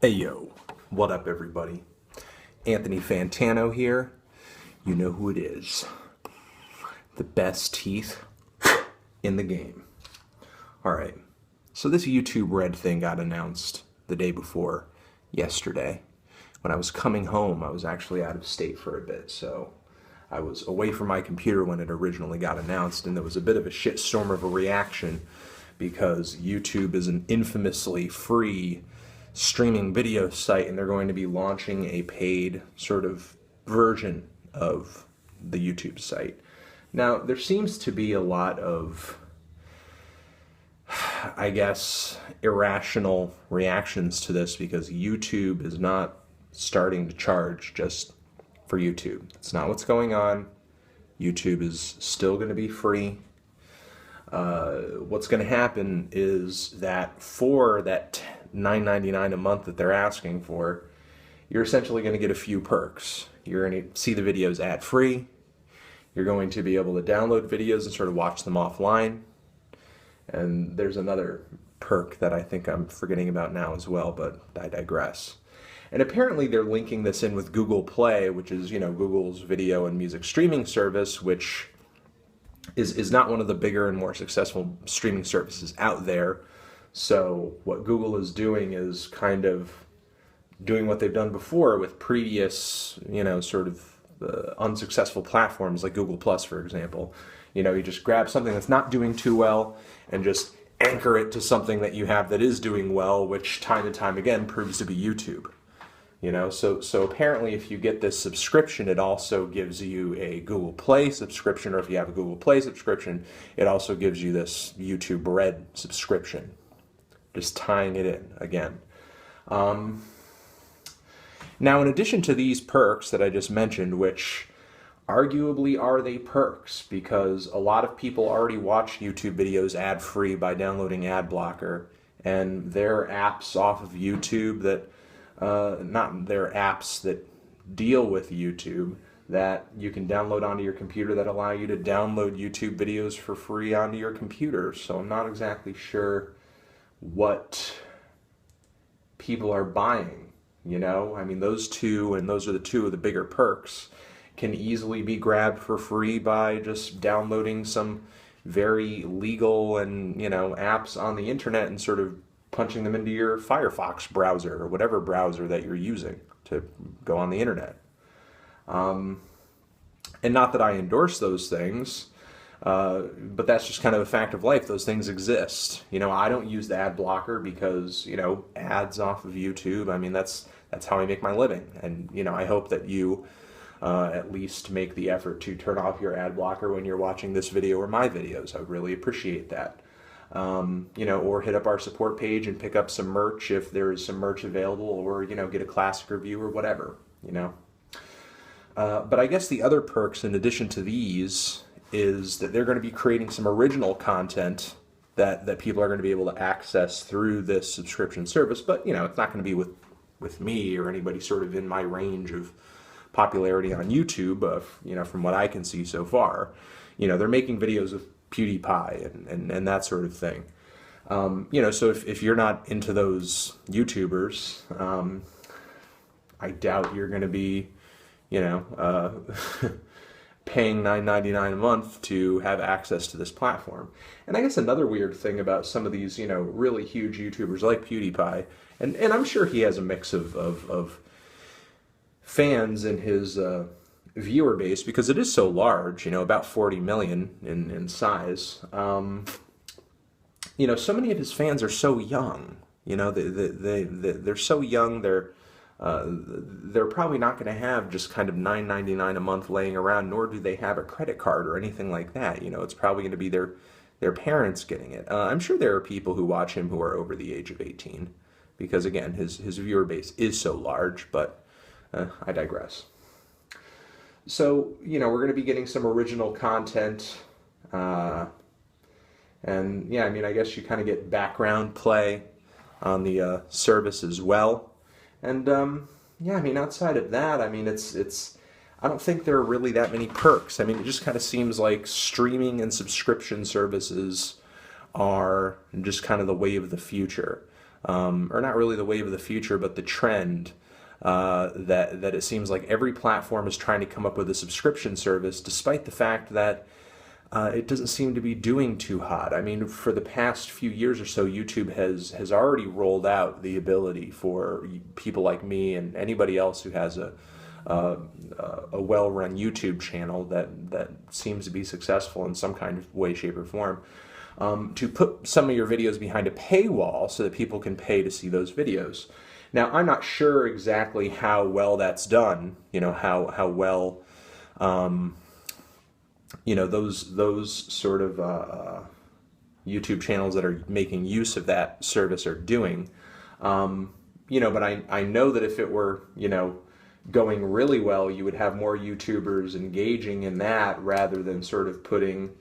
Hey yo, what up everybody? Anthony Fantano here. You know who it is. The best teeth in the game. Alright, so this YouTube Red thing got announced the day before yesterday. When I was coming home, I was actually out of state for a bit, so I was away from my computer when it originally got announced, and there was a bit of a shitstorm of a reaction because YouTube is an infamously free streaming video site, and they're going to be launching a paid sort of version of the YouTube site. Now, there seems to be a lot of, I guess, irrational reactions to this because YouTube is not starting to charge just for YouTube. It's not what's going on. YouTube is still going to be free. What's going to happen is that for that $9.99 a month that they're asking for, you're essentially going to get a few perks. You're going to see the videos ad-free. You're going to be able to download videos and sort of watch them offline. And there's another perk that I think I'm forgetting about now as well, but I digress. And apparently they're linking this in with Google Play, which is, you know, Google's video and music streaming service, which is not one of the bigger and more successful streaming services out there. So what Google is doing is kind of doing what they've done before with previous, you know, sort of unsuccessful platforms like Google Plus, for example. You know, you just grab something that's not doing too well and just anchor it to something that you have that is doing well, which time and time again proves to be YouTube. You know, so apparently if you get this subscription, it also gives you a Google Play subscription, or if you have a Google Play subscription, it also gives you this YouTube Red subscription. Just tying it in again. Now, in addition to these perks that I just mentioned, which arguably are they perks, because a lot of people already watch YouTube videos ad-free by downloading ad blocker, and there are apps off of YouTube that there are apps that deal with YouTube that you can download onto your computer that allow you to download YouTube videos for free onto your computer. So I'm not exactly sure what people are buying, you know? I mean, those two, and those are the two of the bigger perks, can easily be grabbed for free by just downloading some very legal and, you know, apps on the internet and sort of punching them into your Firefox browser or whatever browser that you're using to go on the internet. And not that I endorse those things, but that's just kind of a fact of life. Those things exist. You know, I don't use the ad blocker because, you know, ads off of YouTube, I mean, that's how I make my living. And, you know, I hope that you at least make the effort to turn off your ad blocker when you're watching this video or my videos. I would really appreciate that. You know, or hit up our support page and pick up some merch if there is some merch available, or, you know, get a classic review or whatever, you know. But I guess the other perks in addition to these is that they're going to be creating some original content that people are going to be able to access through this subscription service. But, you know, it's not going to be with me or anybody sort of in my range of popularity on YouTube, you know, from what I can see so far. You know, they're making videos with PewDiePie and that sort of thing. You know, so if you're not into those YouTubers, I doubt you're going to be, you know, paying $9.99 a month to have access to this platform. And I guess another weird thing about some of these, you know, really huge YouTubers like PewDiePie, and I'm sure he has a mix of fans in his viewer base, because it is so large, you know, about 40 million in size. You know, so many of his fans are so young. You know, they're so young. They're probably not going to have just kind of $9.99 a month laying around, nor do they have a credit card or anything like that. You know, it's probably going to be their parents getting it. I'm sure there are people who watch him who are over the age of 18, because again, his viewer base is so large. But I digress. So, you know, we're going to be getting some original content, and yeah, I mean, I guess you kind of get background play on the service as well. And yeah, I mean, outside of that, I mean, I don't think there are really that many perks. I mean, it just kind of seems like streaming and subscription services are just kind of the way of the future. or not really the wave of the future, but the trend, that it seems like every platform is trying to come up with a subscription service, despite the fact that it doesn't seem to be doing too hot. I mean, for the past few years or so, YouTube has already rolled out the ability for people like me and anybody else who has a well-run YouTube channel that seems to be successful in some kind of way, shape, or form, to put some of your videos behind a paywall so that people can pay to see those videos. Now, I'm not sure exactly how well that's done, how well, those sort of YouTube channels that are making use of that service are doing. But I know that if it were, going really well, you would have more YouTubers engaging in that rather than sort of putting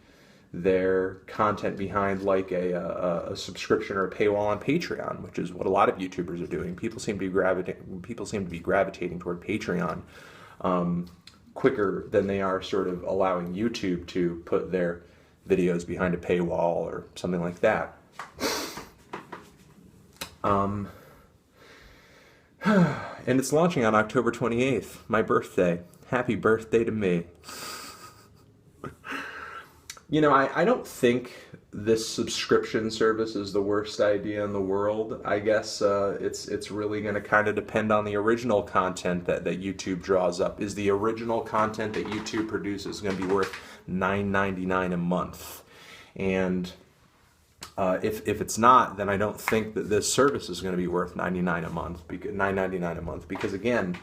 their content behind like a subscription or a paywall on Patreon, which is what a lot of YouTubers are doing. People seem to be gravitating toward Patreon quicker than they are sort of allowing YouTube to put their videos behind a paywall or something like that. And it's launching on October 28th, my birthday. Happy birthday to me. I don't think this subscription service is the worst idea in the world. I guess it's really going to kind of depend on the original content that YouTube draws up. Is the original content that YouTube produces going to be worth $9.99 a month? And if it's not, then I don't think that this service is going to be worth $9.99 a month. Because again,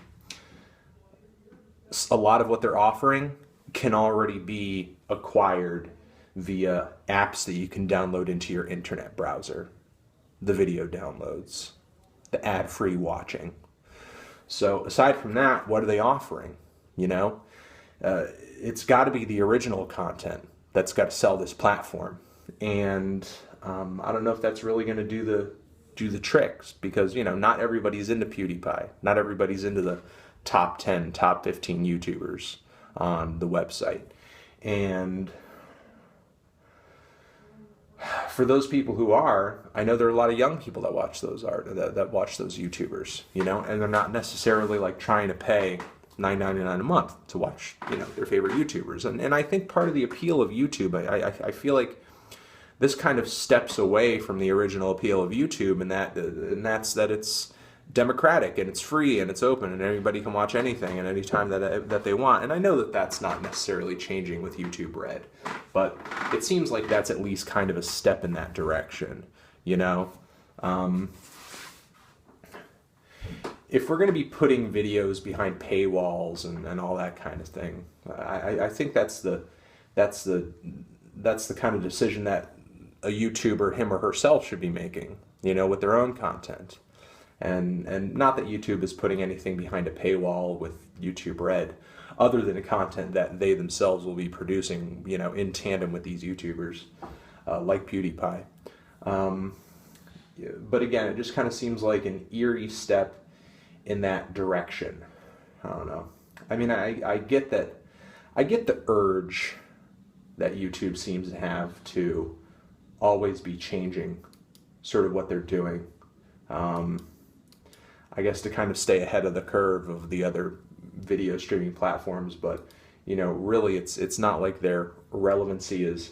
a lot of what they're offering can already be acquired via apps that you can download into your internet browser. The video downloads, the ad-free watching. So aside from that, what are they offering? It's got to be the original content that's got to sell this platform. And I don't know if that's really going to do the tricks, because not everybody's into PewDiePie. Not everybody's into the top 10, top 15 YouTubers on the website. And for those people who are, I know there are a lot of young people that watch those YouTubers, and they're not necessarily like trying to pay $9.99 a month to watch, their favorite YouTubers. And I think part of the appeal of YouTube, I feel like this kind of steps away from the original appeal of YouTube, and that's that it's democratic and it's free and it's open and everybody can watch anything and anytime that they want. And I know that that's not necessarily changing with YouTube Red, but it seems like that's at least kind of a step in that direction, If we're going to be putting videos behind paywalls and all that kind of thing, I think that's the kind of decision that a YouTuber, him or herself, should be making, with their own content. And not that YouTube is putting anything behind a paywall with YouTube Red, other than the content that they themselves will be producing, in tandem with these YouTubers, like PewDiePie. But again, it just kind of seems like an eerie step in that direction. I don't know. I mean, I get that. I get the urge that YouTube seems to have to always be changing sort of what they're doing. I guess to kind of stay ahead of the curve of the other video streaming platforms, but really it's not like their relevancy is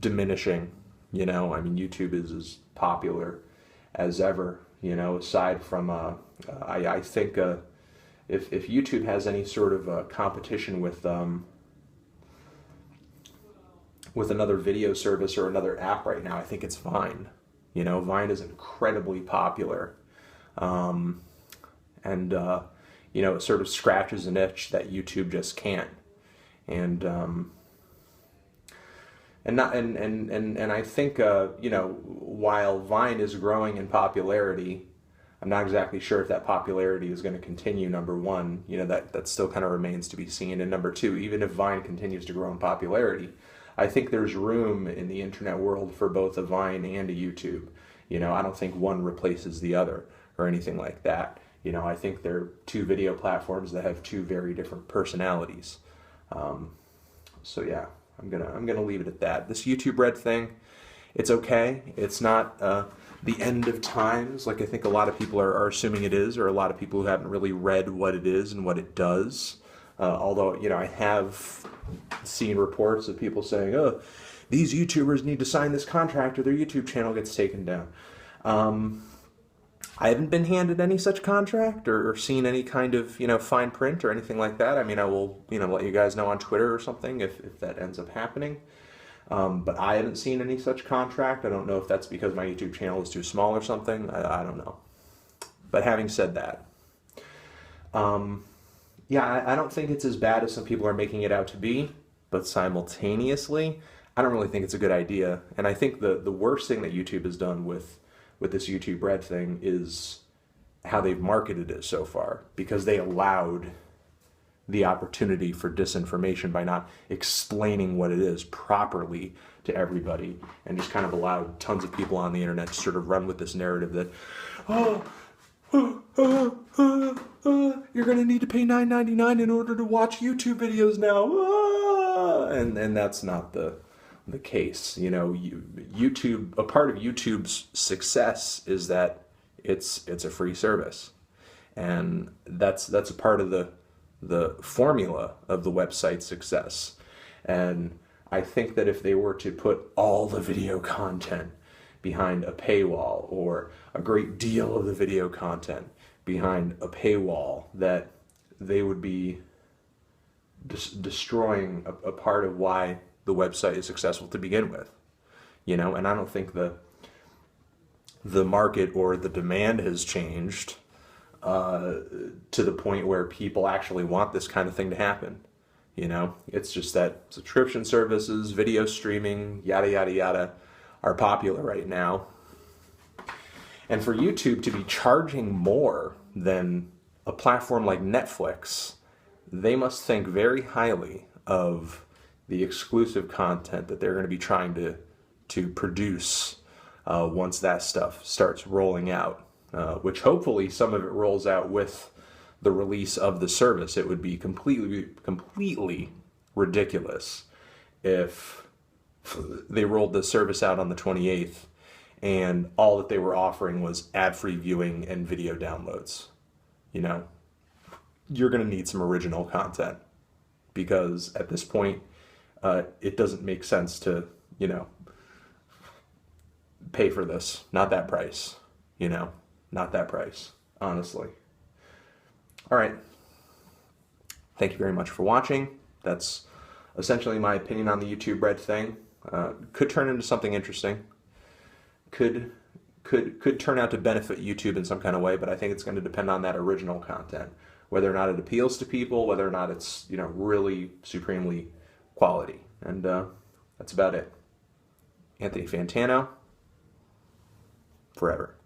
diminishing. I mean, YouTube is as popular as ever. Aside from I think if YouTube has any sort of competition with another video service or another app right now, I think it's Vine. Vine is incredibly popular. It sort of scratches an itch that YouTube just can't. And I think, while Vine is growing in popularity, I'm not exactly sure if that popularity is going to continue, number one. That still kind of remains to be seen. And number two, even if Vine continues to grow in popularity, I think there's room in the internet world for both a Vine and a YouTube. I don't think one replaces the other or anything like that. I think they're two video platforms that have two very different personalities. So yeah, I'm gonna leave it at that. This YouTube Red thing, it's okay. It's not the end of times, like I think a lot of people are assuming it is, or a lot of people who haven't really read what it is and what it does. Although, you know, I have seen reports of people saying, oh, these YouTubers need to sign this contract or their YouTube channel gets taken down. I haven't been handed any such contract or seen any kind of, you know, fine print or anything like that. I mean, I will, you know, let you guys know on Twitter or something if that ends up happening. But I haven't seen any such contract. I don't know if that's because my YouTube channel is too small or something. I don't know. But having said that, yeah, I don't think it's as bad as some people are making it out to be, but simultaneously, I don't really think it's a good idea. And I think the worst thing that YouTube has done with this YouTube Red thing is how they've marketed it so far, because they allowed the opportunity for disinformation by not explaining what it is properly to everybody, and just kind of allowed tons of people on the internet to sort of run with this narrative that, you're going to need to pay $9.99 in order to watch YouTube videos now. And that's not the case. You know, YouTube, a part of YouTube's success is that it's a free service. And that's a part of the formula of the website's success. And I think that if they were to put all the video content behind a paywall, or a great deal of the video content behind a paywall, that they would be destroying a part of why the website is successful to begin with. You know, and I don't think the market or the demand has changed to the point where people actually want this kind of thing to happen. You know, it's just that subscription services, video streaming, yada, yada, yada, are popular right now. And for YouTube to be charging more than a platform like Netflix, they must think very highly of the exclusive content that they're going to be trying to produce once that stuff starts rolling out, which hopefully some of it rolls out with the release of the service. It would be completely ridiculous if they rolled the service out on the 28th and all that they were offering was ad-free viewing and video downloads. You know, you're going to need some original content, because at this point, it doesn't make sense to, you know, pay for this. Not that price, you know, not that price, honestly. All right. Thank you very much for watching. That's essentially my opinion on the YouTube Red thing. Could turn into something interesting. Could turn out to benefit YouTube in some kind of way, but I think it's going to depend on that original content, whether or not it appeals to people, whether or not it's, you know, really supremely quality. And that's about it. Anthony Fantano, forever.